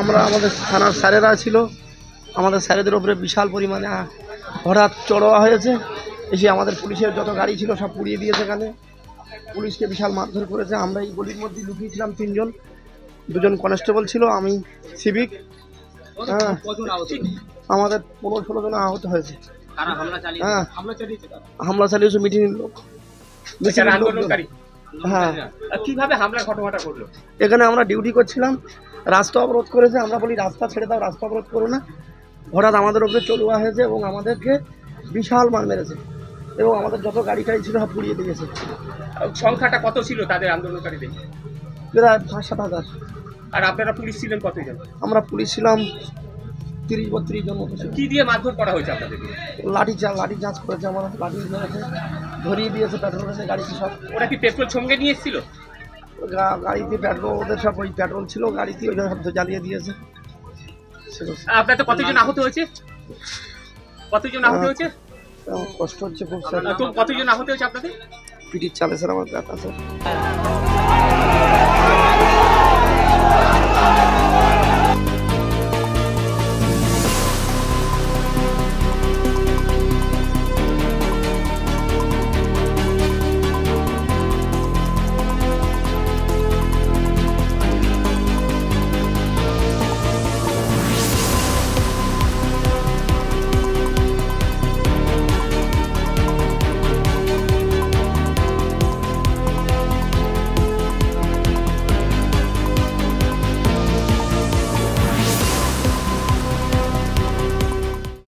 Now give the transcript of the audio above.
আমরা আমাদের থানার স্যারেরা ছিল, আমাদের স্যারেদের উপরে বিশাল পরিমাণে হঠাৎ চড়োয়া হয়েছে, এসে আমাদের পুলিশের যত গাড়ি ছিল সব পুড়িয়ে দিয়েছে। এখানে পুলিশকে বিশাল মারধর করেছে। আমরা এই গলির মধ্যে লুকিয়েছিলাম, 3 জন, 2 জন কনস্টেবল ছিল, আমি সিভিক। হ্যাঁ, আমাদের 15-16 জন আহত হয়েছে। হ্যাঁ, হামলা চালিয়েছে মিটিংয়ের লোক। হ্যাঁ, কিভাবে হামলার ঘটনাটা ঘটলো? এখানে আমরা ডিউটি করছিলাম, রাস্তা অবরোধ করেছে। আমরা বলি রাস্তা ছেড়ে দাও, রাস্তা অবরোধ করো না। হঠাৎ আমাদের উপরে চলুয়া হয়েছে এবং আমাদেরকে বিশাল মার মেরেছে এবং আমাদের যত গাড়ি টাড়ি ছিল সব পুড়িয়ে দিয়েছে। সংখ্যাটা কত ছিল তাদের আন্দোলনকারীদের? প্রায় 5-7 হাজার। আর আপনারা পুলিশ ছিলেন কতজন? আমরা পুলিশ ছিলাম 30-32 জন মতো। কি দিয়ে মারধর করা হয়েছে আপনাদেরকে? লাঠি চার্জ করেছে, আমার লাঠি মেরেছে, ধরিয়ে দিয়েছে, পেট্রোল এসে গাড়িতে সব। ওরা কি পেট্রোল সঙ্গে নিয়ে এসেছিল? গাড়িতে পেট্রোল, ওদের সব ওই পেট্রোল ছিল গাড়িতে, ওই জন্য সব জ্বালিয়ে দিয়েছে। আপনাদের কতজন আহত হয়েছে? কতজন আহত হয়েছে? কষ্ট হচ্ছে খুব স্যার। কতজন আহত হয়েছে আপনাদের? পিটির চালে স্যার আমার ব্যথা স্যার।